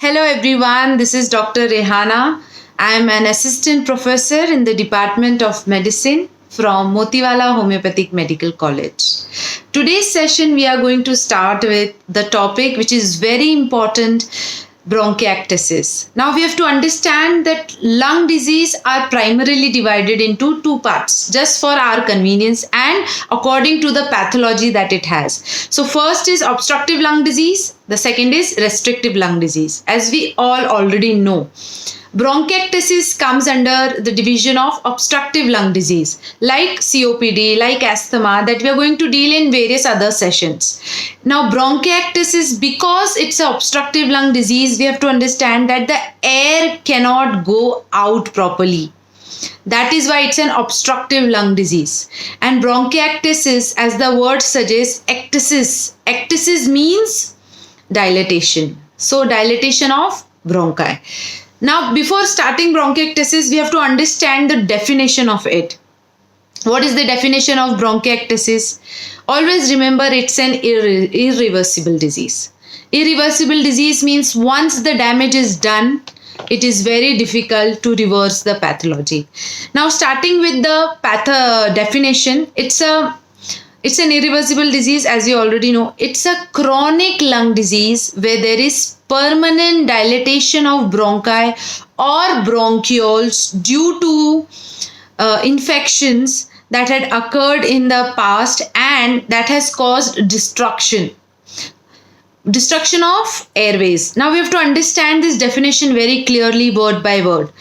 Hello everyone, this is Dr. Rehana. I am an assistant professor in the Department of Medicine from Motiwala Homeopathic Medical College. Today's session we are going to start with the topic which is very important, bronchiectasis. Now we have to understand that lung disease are primarily divided into two parts just for our convenience and according to the pathology that it has. So first is obstructive lung disease, the second is restrictive lung disease. As we all already know, bronchiectasis comes under the division of obstructive lung disease like COPD, like asthma that we are going to deal in various other sessions. Now bronchiectasis, because it's an obstructive lung disease, we have to understand that the air cannot go out properly. That is why it's an obstructive lung disease. And bronchiectasis, as the word suggests, ectasis means dilatation. So dilatation of bronchi. Now, before starting bronchiectasis, we have to understand the definition of it. What is the definition of bronchiectasis? Always remember it's an irreversible disease. Irreversible disease means once the damage is done, it is very difficult to reverse the pathology. Now, starting with the definition, it's an irreversible disease, as you already know. It's a chronic lung disease where there is permanent dilatation of bronchi or bronchioles due to infections that had occurred in the past and that has caused destruction of airways. Now we have to understand this definition very clearly, word by word.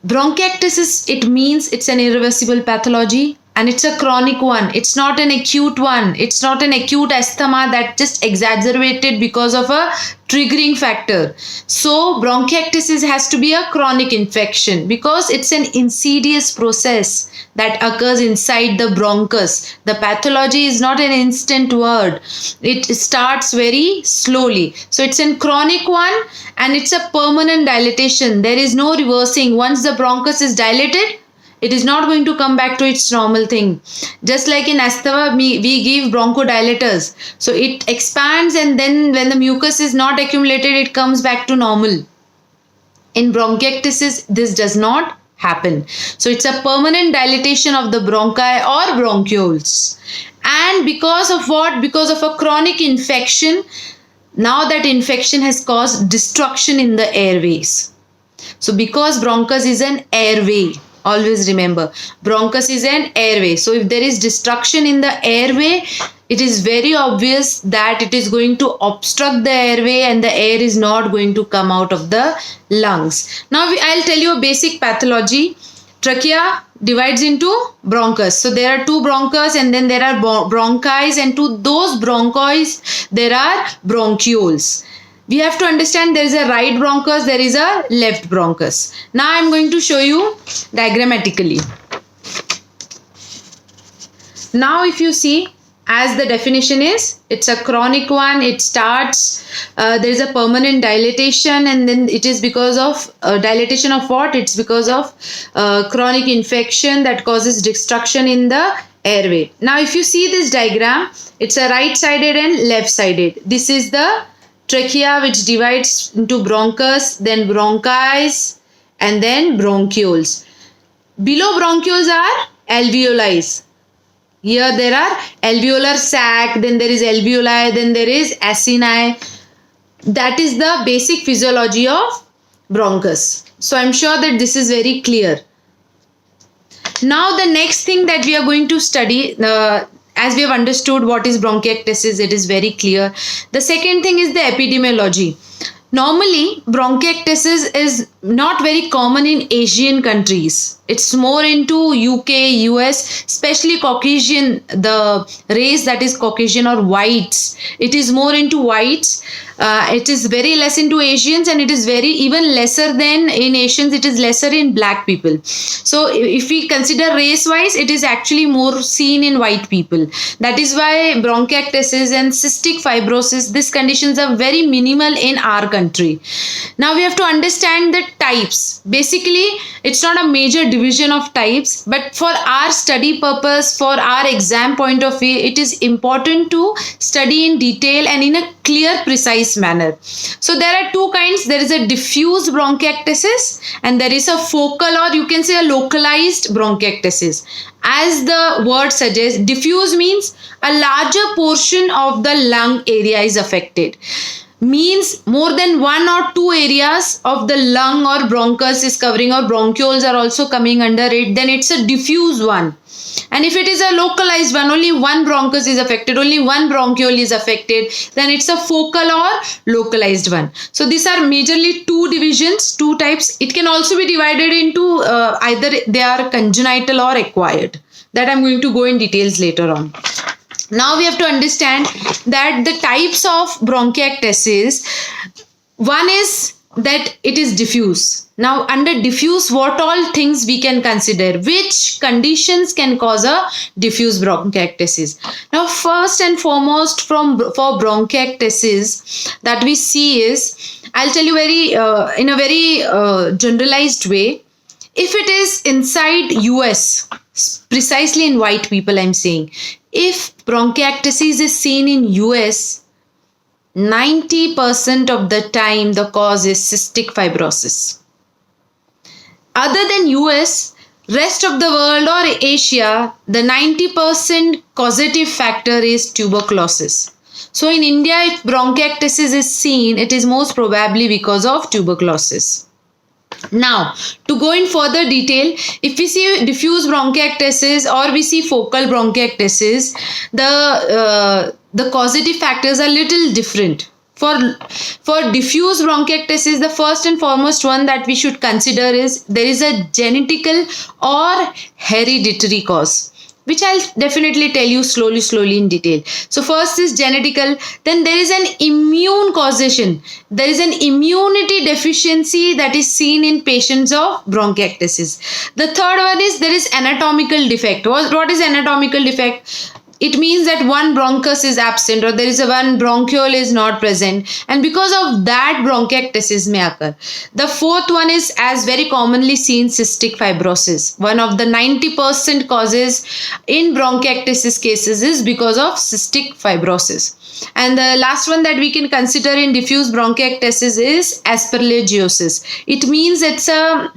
Bronchiectasis, it means it's an irreversible pathology and it's a chronic one. It's not an acute one. It's not an acute asthma that just exacerbated because of a triggering factor. So bronchiectasis has to be a chronic infection because it's an insidious process that occurs inside the bronchus. The pathology is not an instant word. It starts very slowly. So it's a chronic one and it's a permanent dilatation. There is no reversing. Once the bronchus is dilated, it is not going to come back to its normal thing. Just like in asthma, we give bronchodilators. So it expands and then when the mucus is not accumulated, it comes back to normal. In bronchiectasis, this does not happen. So it's a permanent dilatation of the bronchi or bronchioles. And because of what? Because of a chronic infection, now that infection has caused destruction in the airways. So because bronchus is an airway, always remember, bronchus is an airway. So if there is destruction in the airway, it is very obvious that it is going to obstruct the airway and the air is not going to come out of the lungs. Now I'll tell you a basic pathology. Trachea divides into bronchus. So there are two bronchus and then there are bronchi, and to those bronchi there are bronchioles. We have to understand there is a right bronchus, there is a left bronchus. Now I am going to show you diagrammatically. Now if you see, as the definition is, it's a chronic one. It starts, there is a permanent dilatation and then it is because of dilatation of what? It's because of chronic infection that causes destruction in the airway. Now if you see this diagram, it's a right-sided and left-sided. This is the trachea which divides into bronchus, then bronchi, and then bronchioles. Below bronchioles are alveoli. Here there are alveolar sac, then there is alveoli, then there is acini. That is the basic physiology of bronchus. So I am sure that this is very clear. Now the next thing that we are going to study, as we have understood what is bronchiectasis, it is very clear. The second thing is the epidemiology. Normally, bronchiectasis is not very common in Asian countries. It's more into UK, US, especially Caucasian, the race that is Caucasian or whites. It is more into whites. It is very less into Asians and it is very even lesser than in Asians. It is lesser in black people. So if we consider race wise, it is actually more seen in white people. That is why bronchiectasis and cystic fibrosis, these conditions are very minimal in our country. Now we have to understand the types. Basically, it's not a major division of types, but for our study purpose, for our exam point of view, it is important to study in detail and in a clear, precise manner. So there are two kinds. There is a diffuse bronchiectasis and there is a focal, or you can say a localized bronchiectasis. As the word suggests, diffuse means a larger portion of the lung area is affected. Means more than one or two areas of the lung or bronchus is covering, or bronchioles are also coming under it, then it's a diffuse one. And if it is a localized one, only one bronchus is affected, only one bronchiole is affected, then it's a focal or localized one. So these are majorly two divisions, two types. It can also be divided into either they are congenital or acquired. That I'm going to go in details later on. Now we have to understand that the types of bronchiectasis, one is that it is diffuse. Now under diffuse, what all things we can consider? Which conditions can cause a diffuse bronchiectasis? Now first and foremost for bronchiectasis that we see is, I'll tell you in a very generalized way. If it is inside US, precisely in white people I'm saying, if bronchiectasis is seen in US, 90% of the time the cause is cystic fibrosis. Other than US, rest of the world or Asia, the 90% causative factor is tuberculosis. So in India, if bronchiectasis is seen, it is most probably because of tuberculosis. Now, to go in further detail, if we see diffuse bronchiectasis or we see focal bronchiectasis, the causative factors are little different. For diffuse bronchiectasis, the first and foremost one that we should consider is there is a genetical or hereditary cause, which I'll definitely tell you slowly in detail. So first is genetical, then there is an immune causation. There is an immunity deficiency that is seen in patients of bronchiectasis. The third one is there is anatomical defect. What is anatomical defect? It means that one bronchus is absent or there is one bronchiole is not present, and because of that bronchiectasis may occur. The fourth one is, as very commonly seen, cystic fibrosis. One of the 90% causes in bronchiectasis cases is because of cystic fibrosis. And the last one that we can consider in diffuse bronchiectasis is aspergillosis. It means it's a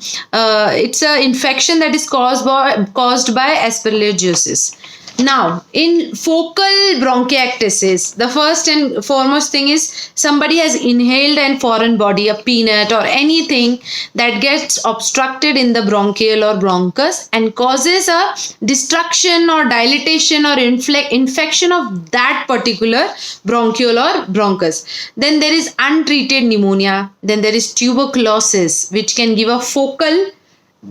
infection that is caused by aspergillosis. Now, in focal bronchiectasis, the first and foremost thing is somebody has inhaled a foreign body, a peanut or anything that gets obstructed in the bronchiole or bronchus and causes a destruction or dilatation or infection of that particular bronchiole or bronchus. Then there is untreated pneumonia. Then there is tuberculosis, which can give a focal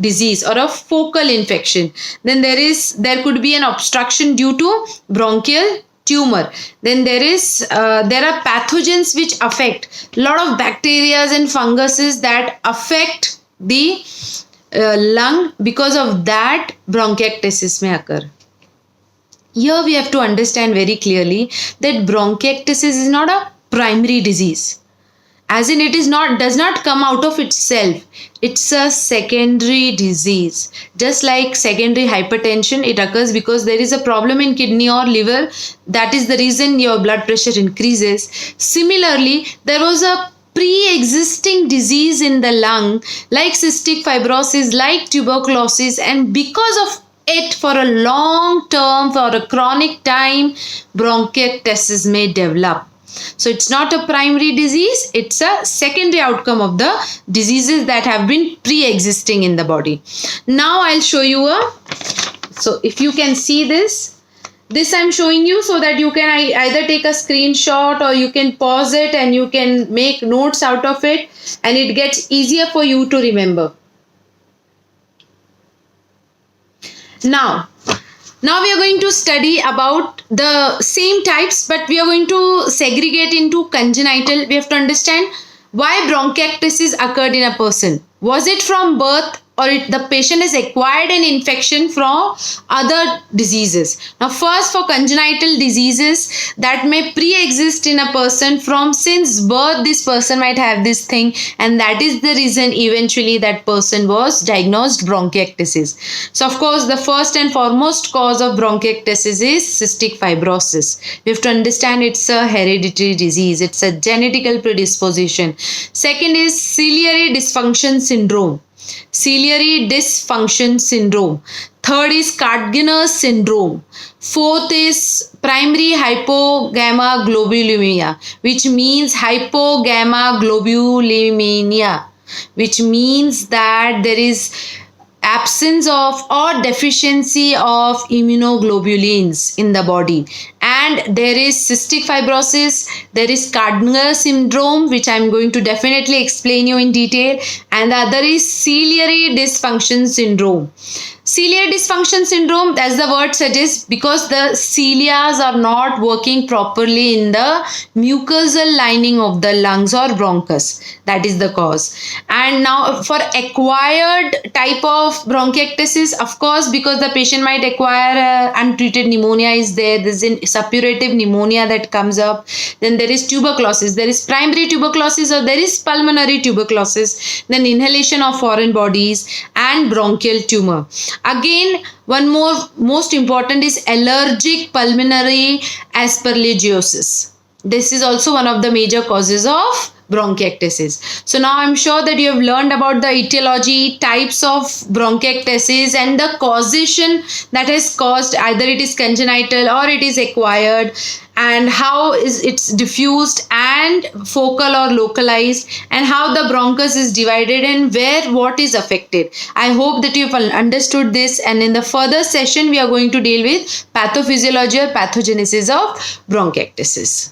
disease or a focal infection. Then there could be an obstruction due to bronchial tumor. Then there are pathogens which affect a lot of bacteria and funguses that affect the lung. Because of that, bronchiectasis may occur. Here we have to understand very clearly that bronchiectasis is not a primary disease. As in, it does not come out of itself. It's a secondary disease. Just like secondary hypertension, it occurs because there is a problem in kidney or liver. That is the reason your blood pressure increases. Similarly, there was a pre-existing disease in the lung, like cystic fibrosis, like tuberculosis, and because of it, for a long term, for a chronic time, bronchiectasis may develop. So it's not a primary disease, it's a secondary outcome of the diseases that have been pre-existing in the body. Now I'll show you so if you can see this I'm showing you so that you can either take a screenshot or you can pause it and you can make notes out of it, and it gets easier for you to remember. Now we are going to study about the same types, but we are going to segregate into congenital. We have to understand why bronchiectasis occurred in a person. Was it from birth the patient has acquired an infection from other diseases. Now, first, for congenital diseases that may pre-exist in a person from since birth, this person might have this thing, and that is the reason eventually that person was diagnosed bronchiectasis. So, of course, the first and foremost cause of bronchiectasis is cystic fibrosis. You have to understand it's a hereditary disease. It's a genetical predisposition. Second is ciliary dysfunction syndrome. Ciliary dysfunction syndrome. Third is Cardiner's syndrome. Fourth is primary hypogammaglobulinemia, which means hypogammaglobulinemia, which means that there is absence of or deficiency of immunoglobulins in the body. And there is cystic fibrosis, there is Gardner syndrome, which I am going to definitely explain you in detail, and the other is ciliary dysfunction syndrome. Ciliary dysfunction syndrome, as the word suggests, because the cilia are not working properly in the mucosal lining of the lungs or bronchus. That is the cause. And now for acquired type of bronchiectasis, of course, because the patient might acquire untreated pneumonia is there. There is a suppurative pneumonia that comes up. Then there is tuberculosis. There is primary tuberculosis or there is pulmonary tuberculosis. Then inhalation of foreign bodies and bronchial tumor. Again, one more most important is allergic pulmonary aspergillosis. This is also one of the major causes of bronchiectasis. So now I'm sure that you have learned about the etiology, types of bronchiectasis and the causation that has caused, either it is congenital or it is acquired, and how is it's diffused and focal or localized, and how the bronchus is divided and where what is affected. I hope that you've understood this, and in the further session we are going to deal with pathophysiology or pathogenesis of bronchiectasis.